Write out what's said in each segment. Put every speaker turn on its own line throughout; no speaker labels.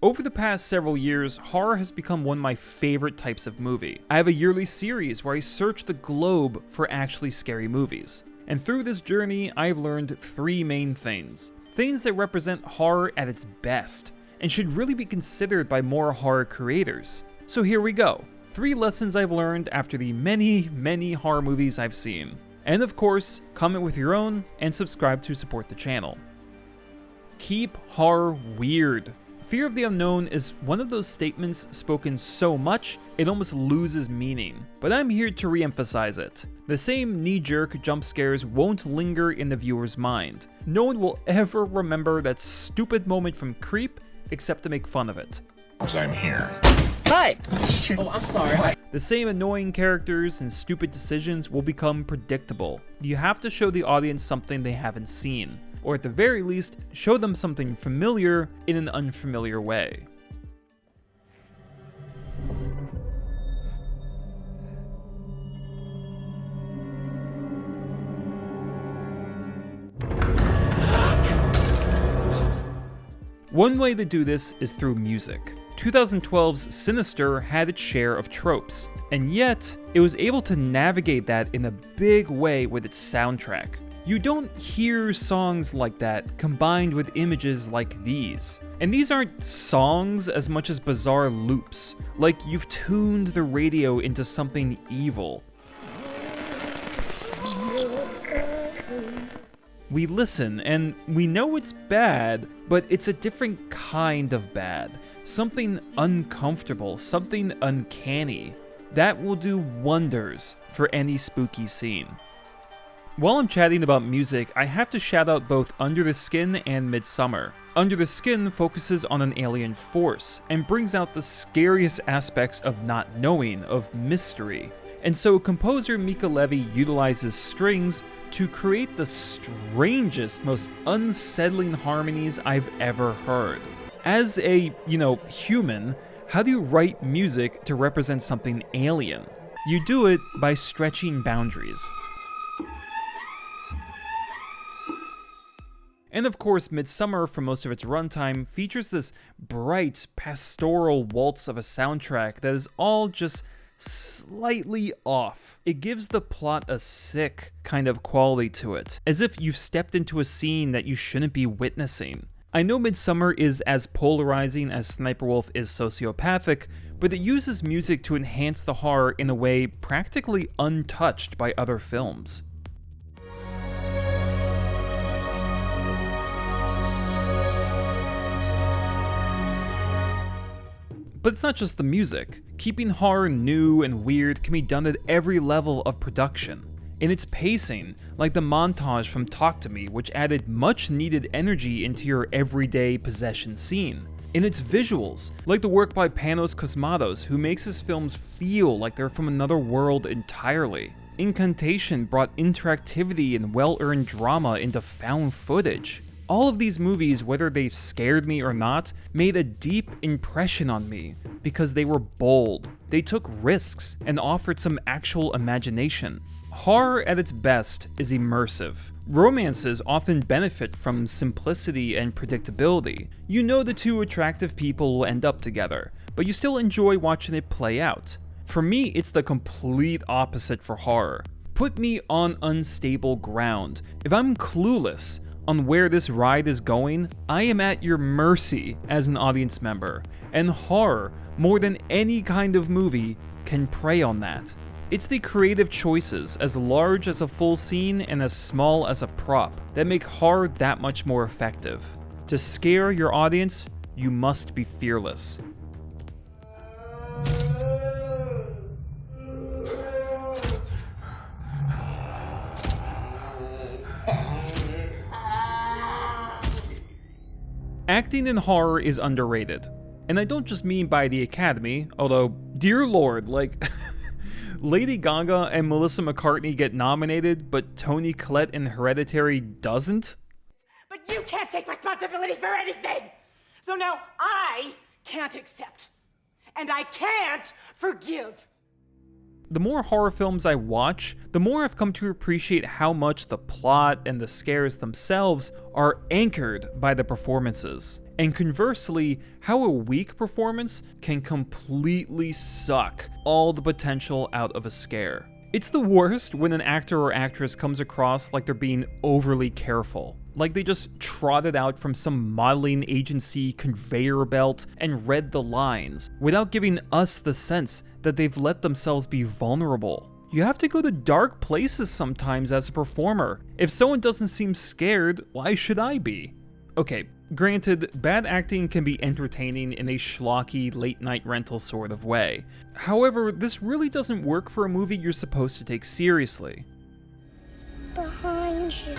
Over the past several years, horror has become one of my favorite types of movie. I have a yearly series where I search the globe for actually scary movies. And through this journey, I've learned three main things. Things that represent horror at its best, and should really be considered by more horror creators. So here we go. 3 lessons I've learned after the many horror movies I've seen. And of course, comment with your own and subscribe to support the channel. Keep horror weird. Fear of the unknown is one of those statements spoken so much, it almost loses meaning. But I'm here to re-emphasize it. The same knee-jerk jump scares won't linger in the viewer's mind. No one will ever remember that stupid moment from Creep, except to make fun of it.
Because I'm here.
Hi! Oh, I'm sorry.
The same annoying characters and stupid decisions will become predictable. You have to show the audience something they haven't seen, or at the very least, show them something familiar in an unfamiliar way. One way to do this is through music. 2012's Sinister had its share of tropes, and yet it was able to navigate that in a big way with its soundtrack. You don't hear songs like that combined with images like these. And these aren't songs as much as bizarre loops, like you've tuned the radio into something evil. We listen, and we know it's bad, but it's a different kind of bad. Something uncomfortable, something uncanny. That will do wonders for any spooky scene. While I'm chatting about music, I have to shout out both Under the Skin and Midsommar. Under the Skin focuses on an alien force, and brings out the scariest aspects of not knowing, of mystery. And so composer Mica Levi utilizes strings to create the strangest, most unsettling harmonies I've ever heard. As a, human, how do you write music to represent something alien? You do it by stretching boundaries. And of course, Midsommar, for most of its runtime, features this bright, pastoral waltz of a soundtrack that is all just slightly off. It gives the plot a sick kind of quality to it, as if you've stepped into a scene that you shouldn't be witnessing. I know Midsommar is as polarizing as Sniper Wolf is sociopathic, but it uses music to enhance the horror in a way practically untouched by other films. But it's not just the music. Keeping horror new and weird can be done at every level of production. In its pacing, like the montage from Talk to Me, which added much needed energy into your everyday possession scene. In its visuals, like the work by Panos Cosmatos, who makes his films feel like they're from another world entirely. Incantation brought interactivity and well-earned drama into found footage. All of these movies, whether they scared me or not, made a deep impression on me because they were bold, they took risks, and offered some actual imagination. Horror at its best is immersive. Romances often benefit from simplicity and predictability. You know the two attractive people will end up together, but you still enjoy watching it play out. For me, it's the complete opposite for horror. Put me on unstable ground. If I'm clueless on where this ride is going, I am at your mercy as an audience member, and horror, more than any kind of movie, can prey on that. It's the creative choices, as large as a full scene and as small as a prop, that make horror that much more effective. To scare your audience, you must be fearless. Acting in horror is underrated. And I don't just mean by the Academy, although, dear lord, Lady Gaga and Melissa McCartney get nominated, but Toni Collette in Hereditary doesn't?
But you can't take responsibility for anything! So now I can't accept. And I can't forgive.
The more horror films I watch, the more I've come to appreciate how much the plot and the scares themselves are anchored by the performances. And conversely, how a weak performance can completely suck all the potential out of a scare. It's the worst when an actor or actress comes across like they're being overly careful, like they just trotted out from some modeling agency conveyor belt and read the lines, without giving us the sense that they've let themselves be vulnerable. You have to go to dark places sometimes as a performer. If someone doesn't seem scared, why should I be? Okay, granted, bad acting can be entertaining in a schlocky late-night rental sort of way. However, this really doesn't work for a movie you're supposed to take seriously.
Behind you.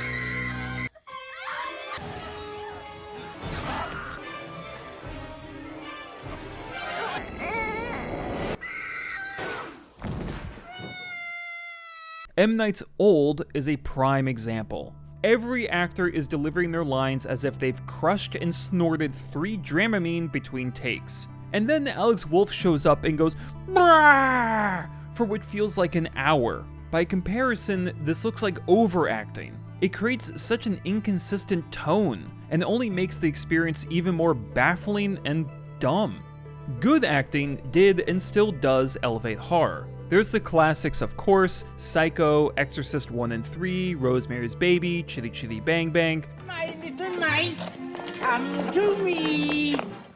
M. Night's Old is a prime example. Every actor is delivering their lines as if they've crushed and snorted 3 Dramamine between takes. And then Alex Wolff shows up and goes, "Brrrr," for what feels like an hour. By comparison, this looks like overacting. It creates such an inconsistent tone, and only makes the experience even more baffling and dumb. Good acting did and still does elevate horror. There's the classics, of course: Psycho, Exorcist 1 and 3, Rosemary's Baby, Chitty Chitty Bang Bang.
My little mice, come to me.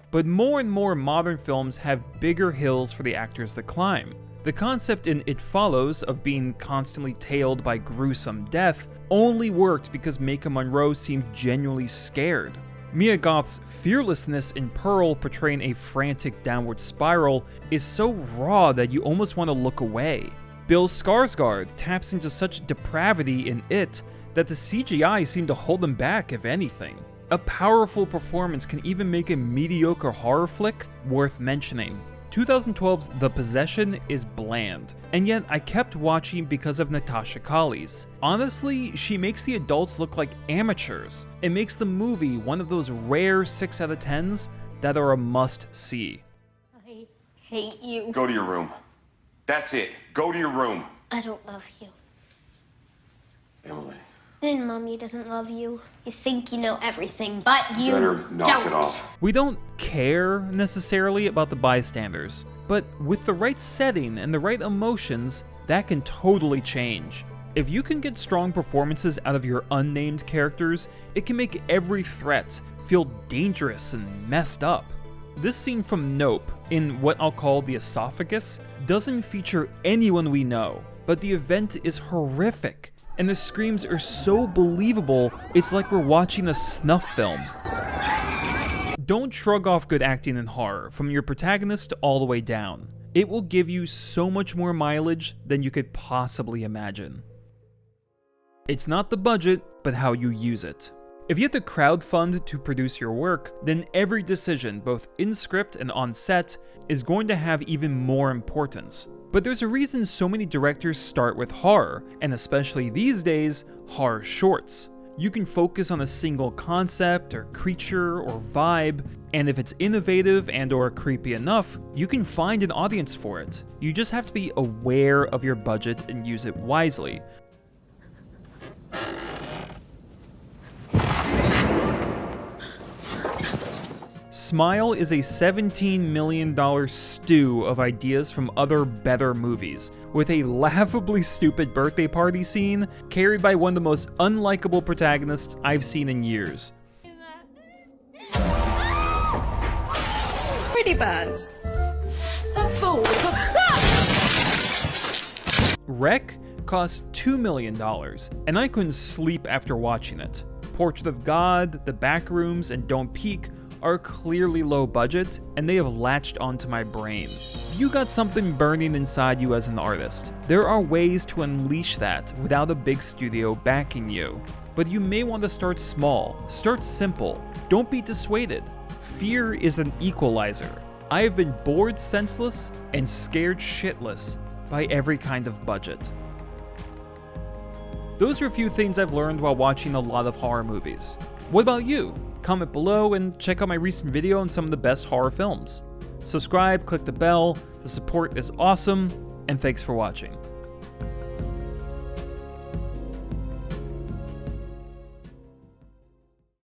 But more and more modern films have bigger hills for the actors to climb. The concept in It Follows of being constantly tailed by gruesome death only worked because Maika Monroe seemed genuinely scared. Mia Goth's fearlessness in Pearl, portraying a frantic downward spiral, is so raw that you almost want to look away. Bill Skarsgård taps into such depravity in It that the CGI seemed to hold him back, if anything. A powerful performance can even make a mediocre horror flick worth mentioning. 2012's The Possession is bland, and yet I kept watching because of Natasha Colles. Honestly, she makes the adults look like amateurs. It makes the movie one of those rare 6 out of 10s that are a must-see.
I hate you.
Go to your room. That's it. Go to your room.
I don't love you.
Emily.
Then Mommy doesn't love you. You think you know everything, but you
Better knock
don't.
it off.
We don't care necessarily about the bystanders, but with the right setting and the right emotions, that can totally change. If you can get strong performances out of your unnamed characters, it can make every threat feel dangerous and messed up. This scene from Nope, in what I'll call the esophagus, doesn't feature anyone we know, but the event is horrific. And the screams are so believable, it's like we're watching a snuff film. Don't shrug off good acting in horror, from your protagonist all the way down. It will give you so much more mileage than you could possibly imagine. It's not the budget, but how you use it. If you have to crowdfund to produce your work, then every decision, both in script and on set, is going to have even more importance. But there's a reason so many directors start with horror, and especially these days, horror shorts. You can focus on a single concept or creature or vibe, and if it's innovative and or creepy enough, you can find an audience for it. You just have to be aware of your budget and use it wisely. Smile is a $17 million stew of ideas from other better movies, with a laughably stupid birthday party scene carried by one of the most unlikable protagonists I've seen in years.
Pretty Buzz. A fool.
Wreck cost $2 million, and I couldn't sleep after watching it. Portrait of God, The Backrooms, and Don't Peek are clearly low budget, and they have latched onto my brain. You got something burning inside you as an artist. There are ways to unleash that without a big studio backing you. But you may want to start small, start simple. Don't be dissuaded. Fear is an equalizer. I have been bored senseless and scared shitless by every kind of budget. Those are a few things I've learned while watching a lot of horror movies. What about you? Comment below and check out my recent video on some of the best horror films. Subscribe, click the bell, the support is awesome, and thanks for watching.